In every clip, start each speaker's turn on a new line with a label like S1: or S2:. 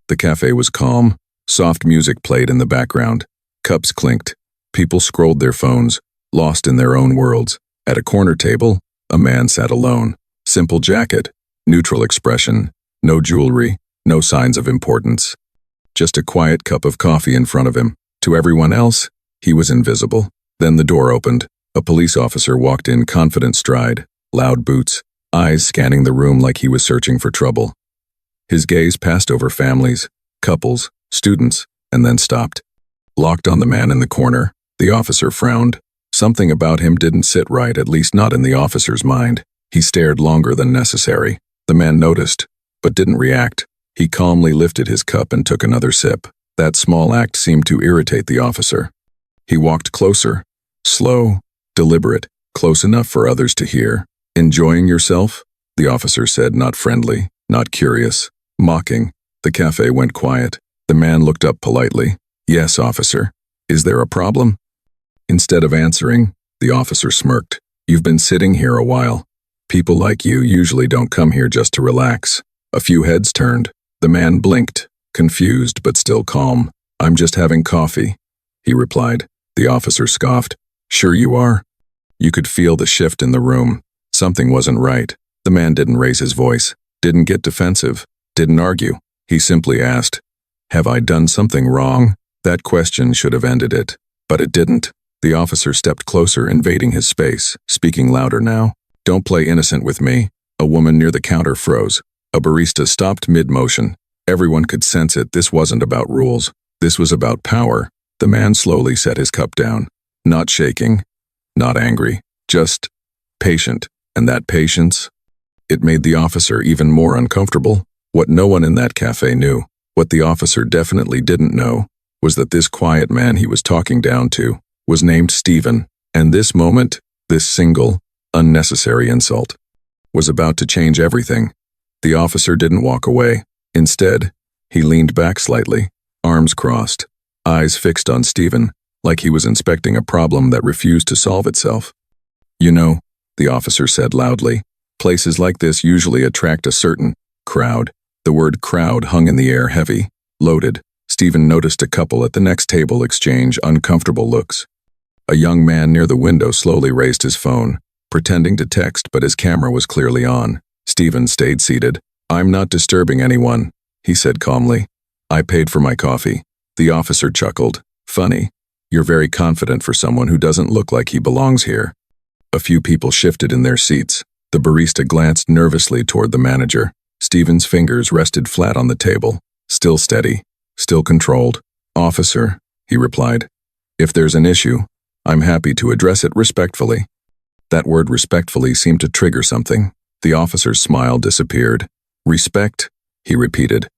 S1: The cafe was calm. Soft music played in the background. Cups clinked. People scrolled their phones, lost in their own worlds. At a corner table, a man sat alone. Simple jacket, neutral expression, no jewelry, no signs of importance. Just a quiet cup of coffee in front of him. To everyone else, he was invisible. Then the door opened. A police officer walked in, confident stride, loud boots, eyes scanning the room like he was searching for trouble. His gaze passed over families, couples, students, and then stopped. Locked on the man in the corner, the officer frowned. Something about him didn't sit right, at least not in the officer's mind. He stared longer than necessary. The man noticed, but didn't react. He calmly lifted his cup and took another sip. That small act seemed to irritate the officer. He walked closer, slow, deliberate, close enough for others to hear. "Enjoying yourself?" the officer said, not friendly, not curious, mocking. The cafe went quiet. The man looked up politely. "Yes, officer. Is there a problem?" Instead of answering, the officer smirked. "You've been sitting here a while. People like you usually don't come here just to relax." A few heads turned. The man blinked, confused but still calm. "I'm just having coffee," he replied. The officer scoffed. "Sure you are?" You could feel the shift in the room. Something wasn't right. The man didn't raise his voice, didn't get defensive, didn't argue. He simply asked, "Have I done something wrong?" That question should have ended it, but it didn't. The officer stepped closer, invading his space, speaking louder now. "Don't play innocent with me." A woman near the counter froze. A barista stopped mid-motion. Everyone could sense it. This wasn't about rules. This was about power. The man slowly set his cup down. Not shaking, not angry, just patient. And that patience, it made the officer even more uncomfortable. What no one in that cafe knew, what the officer definitely didn't know, was that this quiet man he was talking down to was named Stephen. And this moment, this single, unnecessary insult, was about to change everything. The officer didn't walk away. Instead, he leaned back slightly, arms crossed, eyes fixed on Stephen, like he was inspecting a problem that refused to solve itself. "You know," the officer said loudly, "places like this usually attract a certain crowd." The word crowd hung in the air, heavy, loaded. Stephen noticed a couple at the next table exchange uncomfortable looks. A young man near the window slowly raised his phone, pretending to text, but his camera was clearly on. Stephen stayed seated. "I'm not disturbing anyone," he said calmly. "I paid for my coffee." The officer chuckled. "Funny. You're very confident for someone who doesn't look like he belongs here." A few people shifted in their seats. The barista glanced nervously toward the manager. Stephen's fingers rested flat on the table, still steady, still controlled. "Officer," he replied, "if there's an issue, I'm happy to address it respectfully." That word respectfully seemed to trigger something. The officer's smile disappeared. "Respect?" he repeated.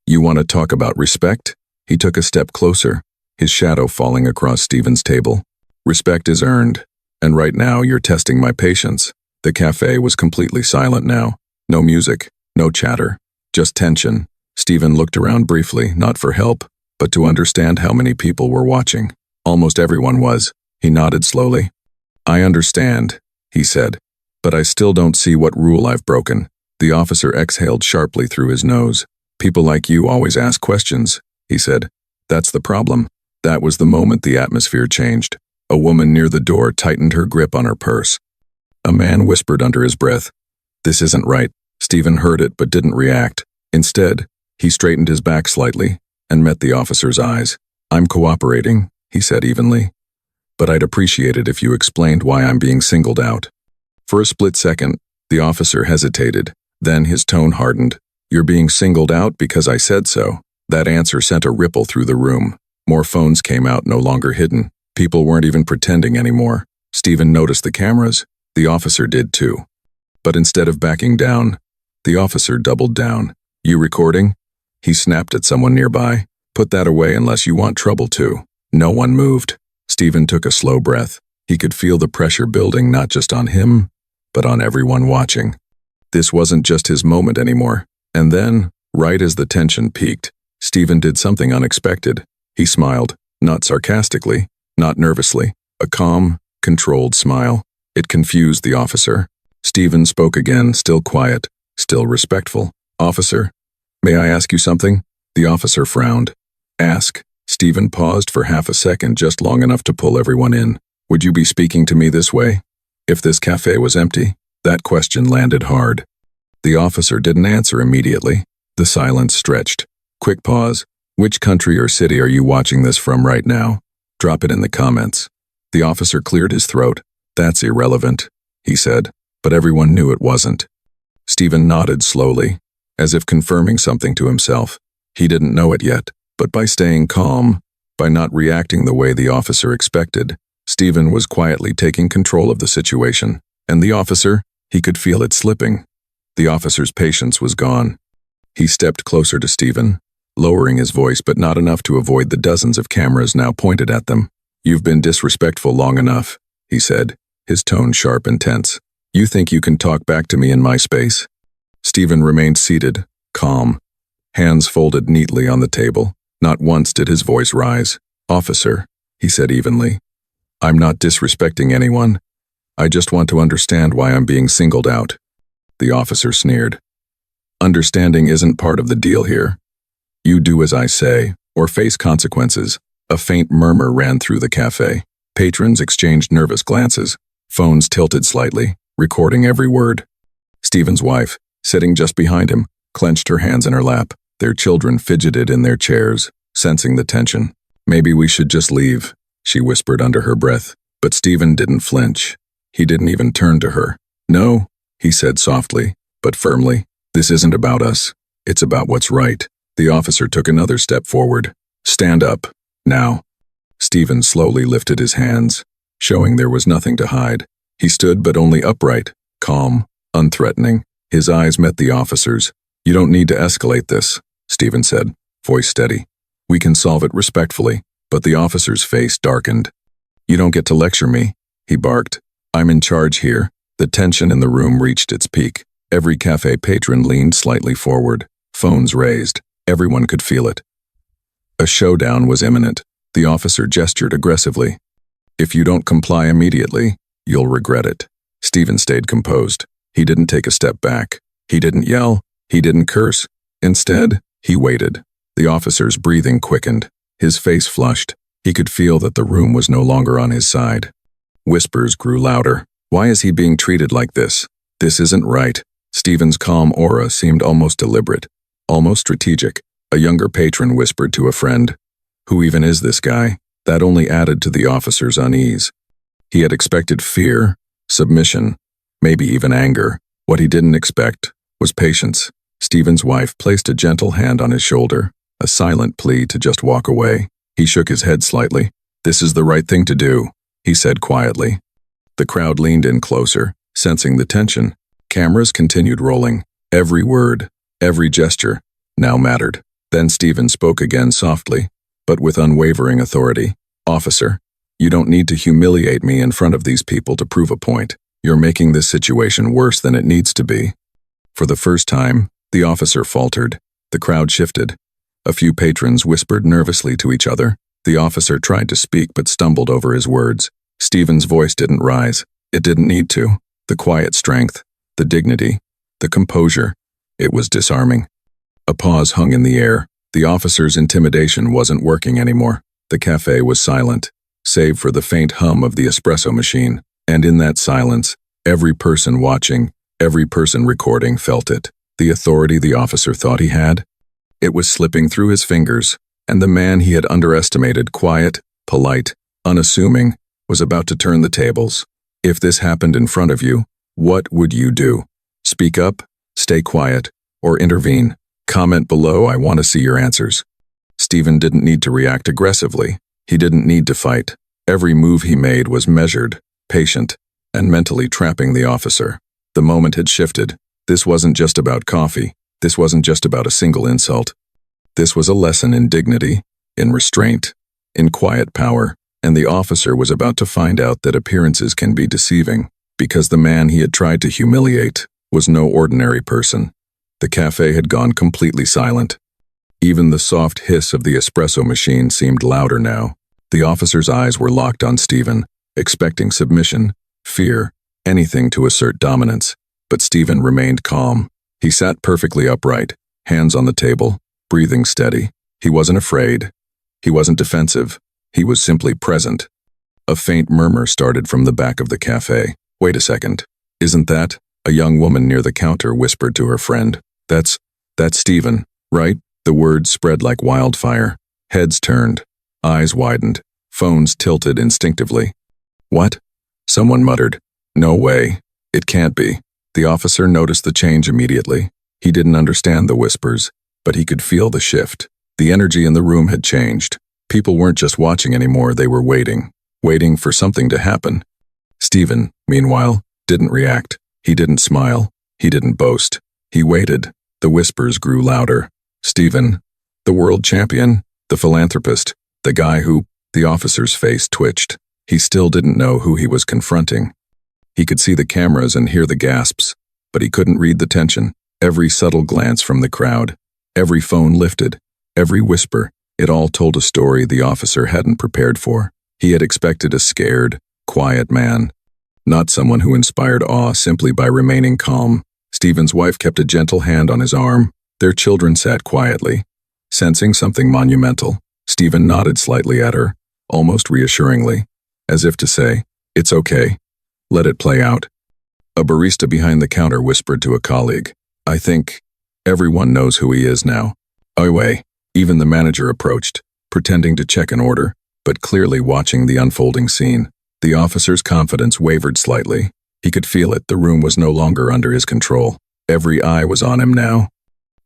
S1: "You want to talk about respect?" He took a step closer, his shadow falling across Stephen's table. "Respect is earned, and right now you're testing my patience." The cafe was completely silent now. No music, no chatter, just tension. Stephen looked around briefly, not for help, but to understand how many people were watching. Almost everyone was. He nodded slowly. "I understand," he said, "but I still don't see what rule I've broken." The officer exhaled sharply through his nose. "People like you always ask questions," he said. "That's the problem." That was the moment the atmosphere changed. A woman near the door tightened her grip on her purse. A man whispered under his breath, "This isn't right." Stephen heard it but didn't react. Instead, he straightened his back slightly and met the officer's eyes. "I'm cooperating," he said evenly, "but I'd appreciate it if you explained why I'm being singled out." For a split second, the officer hesitated. Then his tone hardened. "You're being singled out because I said so." That answer sent a ripple through the room. More phones came out, no longer hidden. People weren't even pretending anymore. Stephen noticed the cameras. The officer did too. But instead of backing down, the officer doubled down. "You recording?" He snapped at someone nearby. "Put that away unless you want trouble too." No one moved. Stephen took a slow breath. He could feel the pressure building not just on him, but on everyone watching. This wasn't just his moment anymore. And then, right as the tension peaked, Stephen did something unexpected. He smiled, not sarcastically, not nervously, a calm, controlled smile. It confused the officer. Stephen spoke again, still quiet, still respectful. "Officer, may I ask you something?" The officer frowned. Ask. Stephen paused for half a second, just long enough to pull everyone in. Would you be speaking to me this way? If this cafe was empty? That question landed hard. The officer didn't answer immediately. The silence stretched. Quick pause. Which country or city are you watching this from right now? Drop it in the comments. The officer cleared his throat. That's irrelevant, he said, but everyone knew it wasn't. Stephen nodded slowly, as if confirming something to himself. He didn't know it yet, but by staying calm, by not reacting the way the officer expected, Stephen was quietly taking control of the situation, and the officer, he could feel it slipping. The officer's patience was gone. He stepped closer to Stephen, lowering his voice but not enough to avoid the dozens of cameras now pointed at them. You've been disrespectful long enough, he said, his tone sharp and tense. You think you can talk back to me in my space? Stephen remained seated, calm, hands folded neatly on the table. Not once did his voice rise. Officer, he said evenly, I'm not disrespecting anyone. I just want to understand why I'm being singled out. The officer sneered. Understanding isn't part of the deal here. You do as I say, or face consequences. A faint murmur ran through the cafe. Patrons exchanged nervous glances. Phones tilted slightly, recording every word. Stephen's wife, sitting just behind him, clenched her hands in her lap. Their children fidgeted in their chairs, sensing the tension. Maybe we should just leave, she whispered under her breath. But Stephen didn't flinch. He didn't even turn to her. No, he said softly, but firmly. This isn't about us. It's about what's right. The officer took another step forward. Stand up, now. Stephen slowly lifted his hands, showing there was nothing to hide. He stood but only upright, calm, unthreatening. His eyes met the officer's. You don't need to escalate this, Stephen said, voice steady. We can solve it respectfully, but the officer's face darkened. You don't get to lecture me, he barked. I'm in charge here. The tension in the room reached its peak. Every cafe patron leaned slightly forward, phones raised. Everyone could feel it. A showdown was imminent. The officer gestured aggressively. If you don't comply immediately, you'll regret it. Stephen stayed composed. He didn't take a step back. He didn't yell. He didn't curse. Instead, he waited. The officer's breathing quickened. His face flushed. He could feel that the room was no longer on his side. Whispers grew louder. Why is he being treated like this? This isn't right. Stephen's calm aura seemed almost deliberate, almost strategic. A younger patron whispered to a friend, Who even is this guy? That only added to the officer's unease. He had expected fear, submission, maybe even anger. What he didn't expect was patience. Stephen's wife placed a gentle hand on his shoulder, a silent plea to just walk away. He shook his head slightly. This is the right thing to do, he said quietly. The crowd leaned in closer, sensing the tension. Cameras continued rolling. Every word, every gesture, now mattered. Then Stephen spoke again softly, but with unwavering authority. Officer, you don't need to humiliate me in front of these people to prove a point. You're making this situation worse than it needs to be. For the first time, the officer faltered. The crowd shifted. A few patrons whispered nervously to each other. The officer tried to speak but stumbled over his words. Stephen's voice didn't rise. It didn't need to. The quiet strength, the dignity, the composure. It was disarming. A pause hung in the air. The officer's intimidation wasn't working anymore. The cafe was silent, save for the faint hum of the espresso machine. And in that silence, every person watching, every person recording felt it. The authority the officer thought he had. It was slipping through his fingers, and the man he had underestimated, quiet, polite, unassuming, was about to turn the tables. If this happened in front of you, what would you do? Speak up, stay quiet, or intervene? Comment below, I want to see your answers. Stephen didn't need to react aggressively. He didn't need to fight. Every move he made was measured, patient, and mentally trapping the officer. The moment had shifted. This wasn't just about coffee. This wasn't just about a single insult. This was a lesson in dignity, in restraint, in quiet power, and the officer was about to find out that appearances can be deceiving, because the man he had tried to humiliate was no ordinary person. The cafe had gone completely silent. Even the soft hiss of the espresso machine seemed louder now. The officer's eyes were locked on Stephen, expecting submission, fear, anything to assert dominance. But Stephen remained calm. He sat perfectly upright, hands on the table, breathing steady. He wasn't afraid. He wasn't defensive. He was simply present. A faint murmur started from the back of the cafe. "Wait a second. Isn't that?" A young woman near the counter whispered to her friend. That's Stephen, right?" The words spread like wildfire. Heads turned. Eyes widened. Phones tilted instinctively. "What?" Someone muttered. "No way. It can't be." The officer noticed the change immediately. He didn't understand the whispers, but he could feel the shift. The energy in the room had changed. People weren't just watching anymore, they were waiting for something to happen. Stephen, meanwhile, didn't react. He didn't smile. He didn't boast. He waited. The whispers grew louder. "Stephen, the world champion, the philanthropist, the guy who..." The officer's face twitched. He still didn't know who he was confronting. He could see the cameras and hear the gasps, but he couldn't read the tension. Every subtle glance from the crowd, every phone lifted, every whisper, it all told a story the officer hadn't prepared for. He had expected a scared, quiet man, not someone who inspired awe simply by remaining calm. Stephen's wife kept a gentle hand on his arm. Their children sat quietly, sensing something monumental. Stephen nodded slightly at her, almost reassuringly, as if to say, "It's okay. Let it play out." A barista behind the counter whispered to a colleague, "I think everyone knows who he is now." Anyway, even the manager approached, pretending to check an order, but clearly watching the unfolding scene. The officer's confidence wavered slightly. He could feel it. The room was no longer under his control. Every eye was on him now.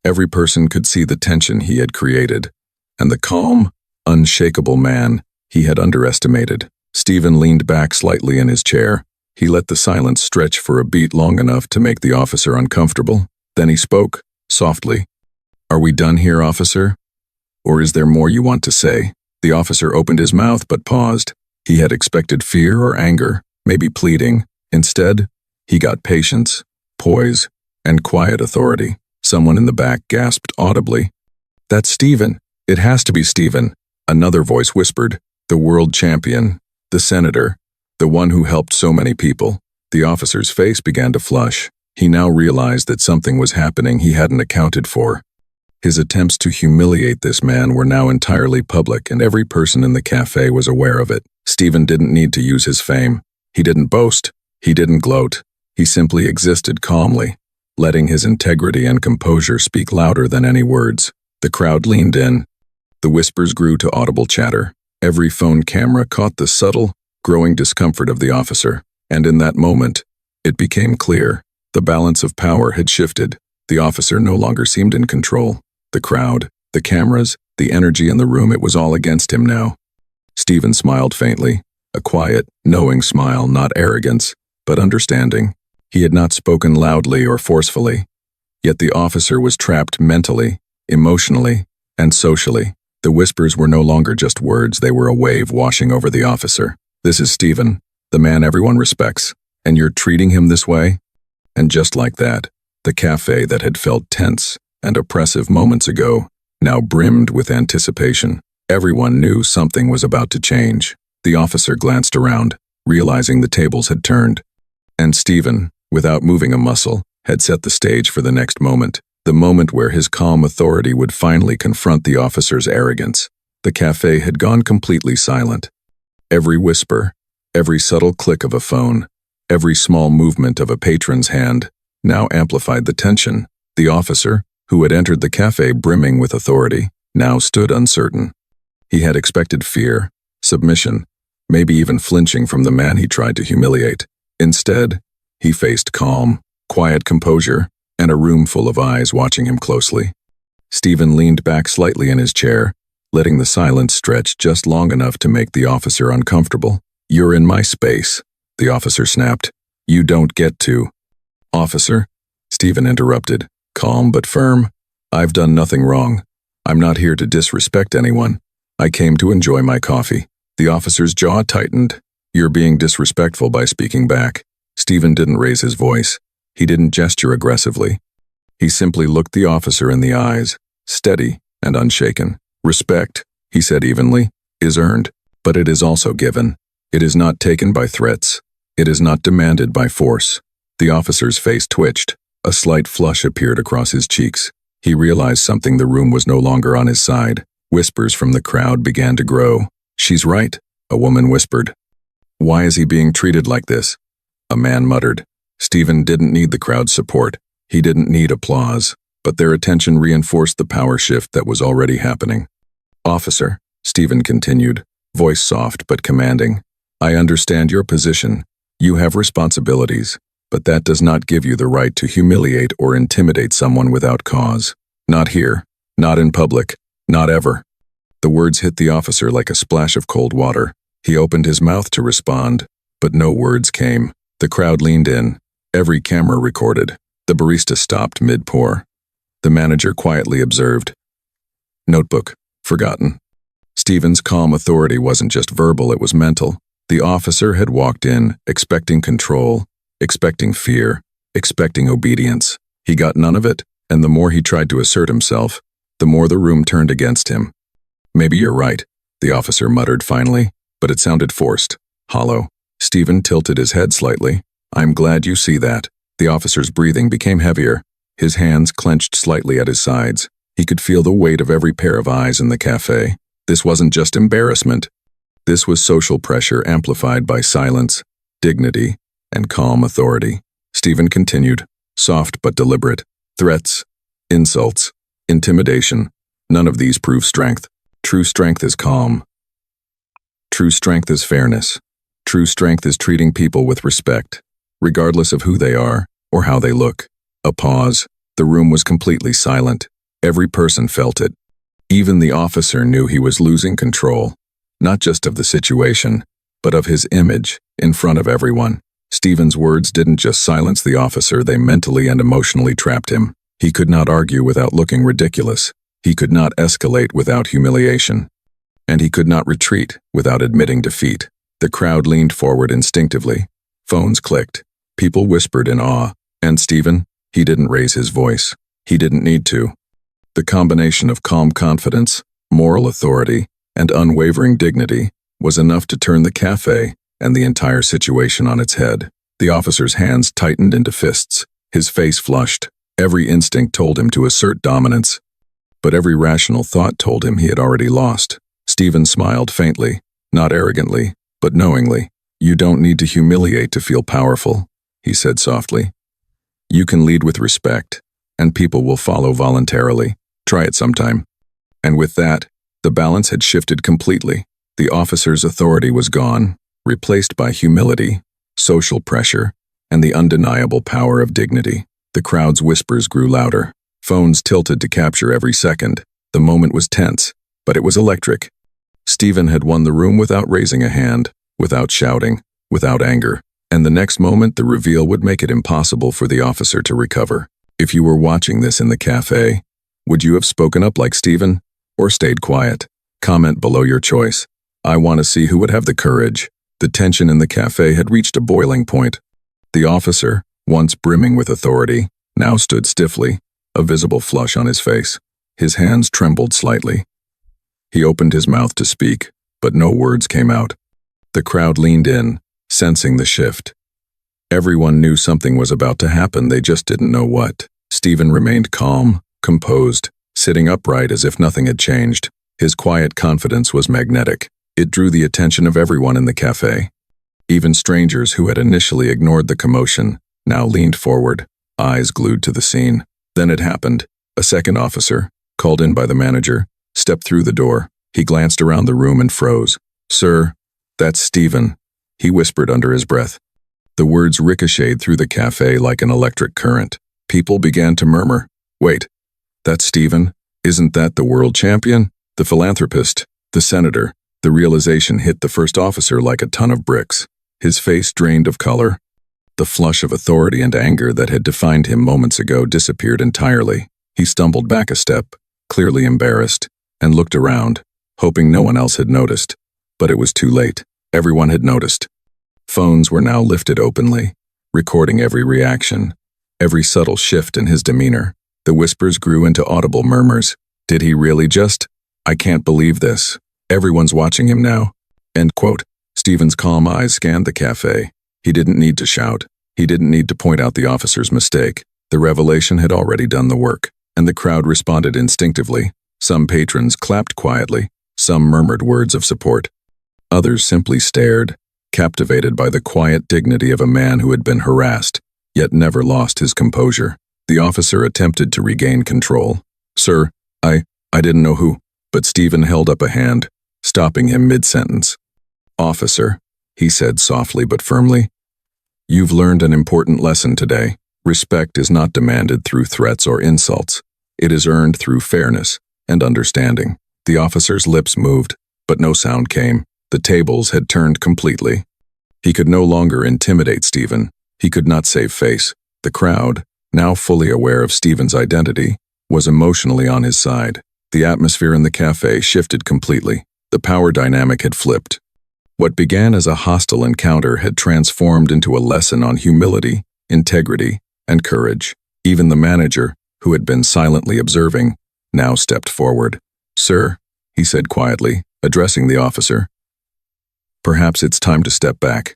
S1: Every person could see the tension he had created, and the calm, unshakable man he had underestimated. Stephen leaned back slightly in his chair. He let the silence stretch for a beat long enough to make the officer uncomfortable. Then he spoke, softly. "Are we done here, officer? Or is there more you want to say?" The officer opened his mouth but paused. He had expected fear or anger, maybe pleading. Instead, he got patience, poise, and quiet authority. Someone in the back gasped audibly. "That's Stephen. It has to be Stephen." Another voice whispered, "The world champion, the senator, the one who helped so many people." The officer's face began to flush. He now realized that something was happening he hadn't accounted for. His attempts to humiliate this man were now entirely public, and every person in the cafe was aware of it. Stephen didn't need to use his fame. He didn't boast. He didn't gloat. He simply existed calmly, letting his integrity and composure speak louder than any words. The crowd leaned in. The whispers grew to audible chatter. Every phone camera caught the subtle, growing discomfort of the officer. And in that moment, it became clear. The balance of power had shifted. The officer no longer seemed in control. The crowd, the cameras, the energy in the room, it was all against him now. Stephen smiled faintly, a quiet, knowing smile, not arrogance, but understanding. He had not spoken loudly or forcefully, yet the officer was trapped mentally, emotionally, and socially. The whispers were no longer just words, they were a wave washing over the officer. "This is Stephen, the man everyone respects, and you're treating him this way?" And just like that, the cafe that had felt tense and oppressive moments ago now brimmed with anticipation. Everyone knew something was about to change. The officer glanced around, realizing the tables had turned. And Stephen, without moving a muscle, had set the stage for the next moment, the moment where his calm authority would finally confront the officer's arrogance. The cafe had gone completely silent. Every whisper, every subtle click of a phone, every small movement of a patron's hand now amplified the tension. The officer, who had entered the cafe brimming with authority, now stood uncertain. He had expected fear, submission, maybe even flinching from the man he tried to humiliate. Instead, he faced calm, quiet composure, and a room full of eyes watching him closely. Stephen leaned back slightly in his chair, letting the silence stretch just long enough to make the officer uncomfortable. "You're in my space," the officer snapped. "You don't get to." "Officer," Stephen interrupted, calm but firm, "I've done nothing wrong. I'm not here to disrespect anyone. I came to enjoy my coffee." The officer's jaw tightened. "You're being disrespectful by speaking back." Stephen didn't raise his voice. He didn't gesture aggressively. He simply looked the officer in the eyes, steady and unshaken. "Respect," he said evenly, "is earned, but it is also given. It is not taken by threats. It is not demanded by force." The officer's face twitched. A slight flush appeared across his cheeks. He realized something. The room was no longer on his side. Whispers from the crowd began to grow. "She's right," a woman whispered. "Why is he being treated like this?" A man muttered. Stephen didn't need the crowd's support. He didn't need applause, but their attention reinforced the power shift that was already happening. "Officer," Stephen continued, voice soft but commanding, "I understand your position. You have responsibilities, but that does not give you the right to humiliate or intimidate someone without cause. Not here, not in public, not ever." The words hit the officer like a splash of cold water. He opened his mouth to respond, but no words came. The crowd leaned in. Every camera recorded. The barista stopped mid-pour. The manager quietly observed. Notebook, forgotten. Stephen's calm authority wasn't just verbal, it was mental. The officer had walked in, expecting control, expecting fear, expecting obedience. He got none of it, and the more he tried to assert himself, the more the room turned against him. "Maybe you're right," the officer muttered finally, but it sounded forced, hollow. Stephen tilted his head slightly. "I'm glad you see that." The officer's breathing became heavier. His hands clenched slightly at his sides. He could feel the weight of every pair of eyes in the cafe. This wasn't just embarrassment. This was social pressure amplified by silence, dignity, and calm authority. Stephen continued, soft but deliberate. "Threats, insults, intimidation. None of these prove strength. True strength is calm. True strength is fairness. True strength is treating people with respect, regardless of who they are or how they look." A pause. The room was completely silent. Every person felt it. Even the officer knew he was losing control, not just of the situation, but of his image in front of everyone. Stephen's words didn't just silence the officer, they mentally and emotionally trapped him. He could not argue without looking ridiculous. He could not escalate without humiliation. And he could not retreat without admitting defeat. The crowd leaned forward instinctively. Phones clicked. People whispered in awe. And Stephen? He didn't raise his voice. He didn't need to. The combination of calm confidence, moral authority, and unwavering dignity was enough to turn the cafe and the entire situation on its head. The officer's hands tightened into fists. His face flushed. Every instinct told him to assert dominance, but every rational thought told him he had already lost. Stephen smiled faintly, not arrogantly, but knowingly. "You don't need to humiliate to feel powerful," he said softly. "You can lead with respect, and people will follow voluntarily. Try it sometime." And with that, the balance had shifted completely. The officer's authority was gone, replaced by humility, social pressure, and the undeniable power of dignity. The crowd's whispers grew louder. Phones tilted to capture every second. The moment was tense, but it was electric. Stephen had won the room without raising a hand, without shouting, without anger. And the next moment, the reveal would make it impossible for the officer to recover. If you were watching this in the cafe, would you have spoken up like Stephen, or stayed quiet? Comment below your choice. I want to see who would have the courage. The tension in the cafe had reached a boiling point. The officer, once brimming with authority, now stood stiffly, a visible flush on his face. His hands trembled slightly. He opened his mouth to speak, but no words came out. The crowd leaned in, sensing the shift. Everyone knew something was about to happen, they just didn't know what. Stephen remained calm, composed, sitting upright as if nothing had changed. His quiet confidence was magnetic. It drew the attention of everyone in the cafe. Even strangers who had initially ignored the commotion now leaned forward, eyes glued to the scene. Then it happened. A second officer, called in by the manager, stepped through the door. He glanced around the room and froze. "Sir, that's Stephen," he whispered under his breath. The words ricocheted through the cafe like an electric current. People began to murmur. "Wait, that's Stephen? Isn't that the world champion? The philanthropist? The senator?" The realization hit the first officer like a ton of bricks. His face drained of color. The flush of authority and anger that had defined him moments ago disappeared entirely. He stumbled back a step, clearly embarrassed, and looked around, hoping no one else had noticed. But it was too late. Everyone had noticed. Phones were now lifted openly, recording every reaction, every subtle shift in his demeanor. The whispers grew into audible murmurs. "Did he really just? I can't believe this. Everyone's watching him now." End quote. Stephen's calm eyes scanned the cafe. He didn't need to shout. He didn't need to point out the officer's mistake. The revelation had already done the work. and the crowd responded instinctively. Some patrons clapped quietly, some murmured words of support. Others simply stared, captivated by the quiet dignity of a man who had been harassed, yet never lost his composure. The officer attempted to regain control. "Sir, I didn't know who," but Stephen held up a hand, stopping him mid-sentence. "Officer," he said softly but firmly, "you've learned an important lesson today. Respect is not demanded through threats or insults. It is earned through fairness and understanding." The officer's lips moved, but no sound came. The tables had turned completely. He could no longer intimidate Stephen. He could not save face. The crowd, now fully aware of Stephen's identity, was emotionally on his side. The atmosphere in the cafe shifted completely. The power dynamic had flipped. What began as a hostile encounter had transformed into a lesson on humility, integrity, and courage. Even the manager, who had been silently observing, now stepped forward. "Sir," he said quietly, addressing the officer, "perhaps it's time to step back."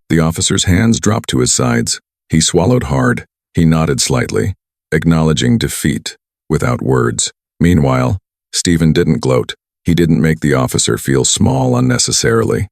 S1: The officer's hands dropped to his sides. He swallowed hard. He nodded slightly, acknowledging defeat without words. Meanwhile, Stephen didn't gloat. He didn't make the officer feel small unnecessarily.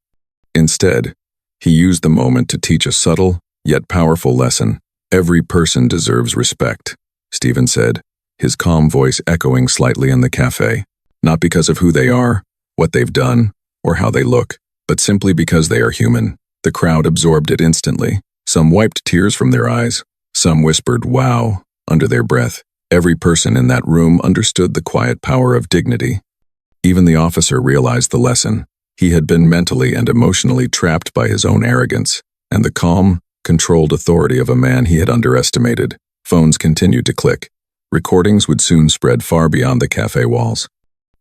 S1: Instead, he used the moment to teach a subtle, yet powerful lesson. "Every person deserves respect," Stephen said, his calm voice echoing slightly in the cafe. "Not because of who they are, what they've done, or how they look, but simply because they are human." The crowd absorbed it instantly. Some wiped tears from their eyes. Some whispered, "Wow," under their breath. Every person in that room understood the quiet power of dignity. Even the officer realized the lesson. He had been mentally and emotionally trapped by his own arrogance and the calm, controlled authority of a man he had underestimated. Phones continued to click. Recordings would soon spread far beyond the cafe walls.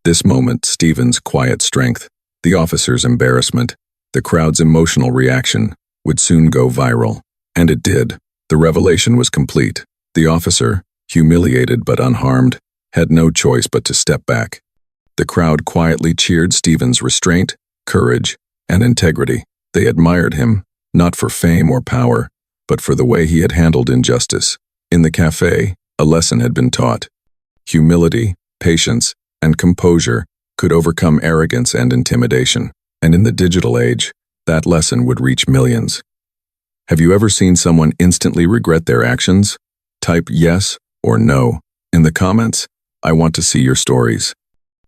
S1: This moment, Stephen's quiet strength, the officer's embarrassment, the crowd's emotional reaction, would soon go viral. And it did. The revelation was complete. The officer, humiliated but unharmed, had no choice but to step back. The crowd quietly cheered Stephen's restraint, courage, and integrity. They admired him, not for fame or power, but for the way he had handled injustice. In the cafe, a lesson had been taught. Humility, patience, and composure could overcome arrogance and intimidation. And in the digital age, that lesson would reach millions. Have you ever seen someone instantly regret their actions? Type yes or no in the comments. I want to see your stories.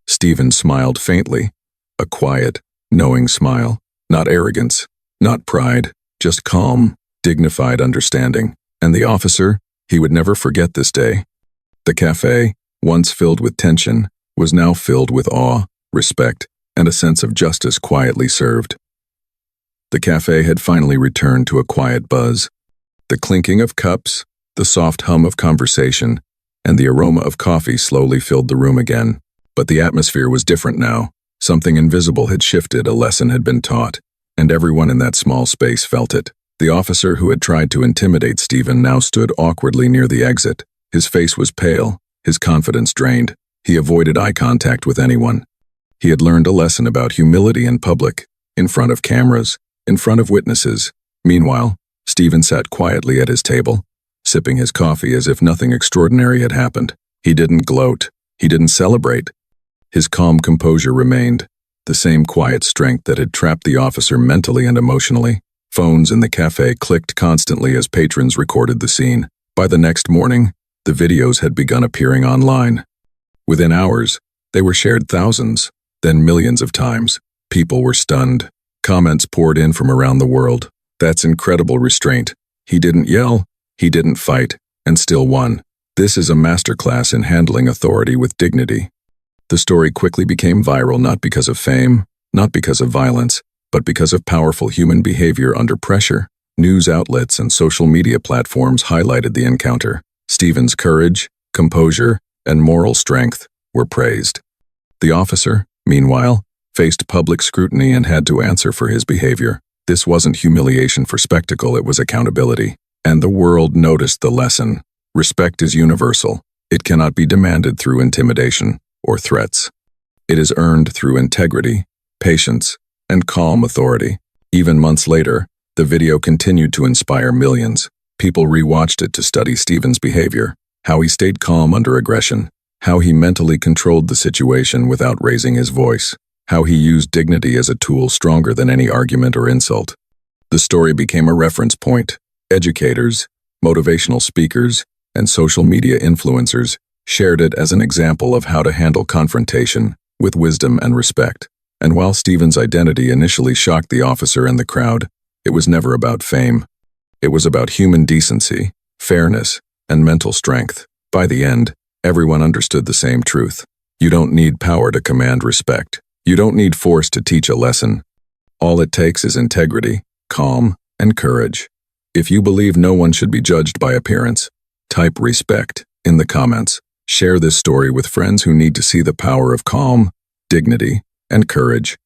S1: Stephen smiled faintly, a quiet, knowing smile. Not arrogance, not pride, just calm, dignified understanding. And the officer, he would never forget this day. The cafe, once filled with tension, was now filled with awe, respect, and a sense of justice quietly served. The cafe had finally returned to a quiet buzz. The clinking of cups, the soft hum of conversation, and the aroma of coffee slowly filled the room again. But the atmosphere was different now. Something invisible had shifted, a lesson had been taught, and everyone in that small space felt it. The officer who had tried to intimidate Stephen now stood awkwardly near the exit. His face was pale, his confidence drained. He avoided eye contact with anyone. He had learned a lesson about humility in public, in front of cameras, in front of witnesses. Meanwhile, Stephen sat quietly at his table, sipping his coffee as if nothing extraordinary had happened. He didn't gloat. He didn't celebrate. His calm composure remained, the same quiet strength that had trapped the officer mentally and emotionally. Phones in the cafe clicked constantly as patrons recorded the scene. By the next morning, the videos had begun appearing online. Within hours, they were shared thousands, then millions of times. People were stunned. Comments poured in from around the world. "That's incredible restraint. He didn't yell, he didn't fight, and still won. This is a masterclass in handling authority with dignity." The story quickly became viral not because of fame, not because of violence, but because of powerful human behavior under pressure. News outlets and social media platforms highlighted the encounter. Stephen's courage, composure, and moral strength were praised. The officer, meanwhile, faced public scrutiny and had to answer for his behavior. This wasn't humiliation for spectacle, it was accountability. And the world noticed the lesson. Respect is universal. It cannot be demanded through intimidation or threats. It is earned through integrity, patience, and calm authority. Even months later, the video continued to inspire millions. People rewatched it to study Stephen's behavior, how he stayed calm under aggression, how he mentally controlled the situation without raising his voice, how he used dignity as a tool stronger than any argument or insult. The story became a reference point. Educators, motivational speakers, and social media influencers shared it as an example of how to handle confrontation with wisdom and respect. And while Stephen's identity initially shocked the officer and the crowd, it was never about fame. It was about human decency, fairness, and mental strength. By the end, everyone understood the same truth. You don't need power to command respect. You don't need force to teach a lesson. All it takes is integrity, calm, and courage. If you believe no one should be judged by appearance, type respect in the comments. Share this story with friends who need to see the power of calm, dignity, and courage.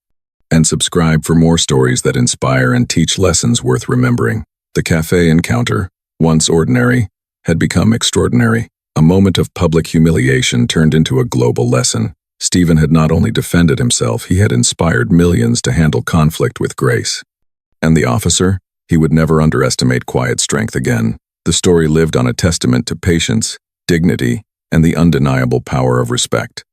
S1: And subscribe for more stories that inspire and teach lessons worth remembering. The Café encounter, once ordinary, had become extraordinary. A moment of public humiliation turned into a global lesson. Stephen had not only defended himself, he had inspired millions to handle conflict with grace. And the officer? He would never underestimate quiet strength again. The story lived on a testament to patience, dignity, and the undeniable power of respect.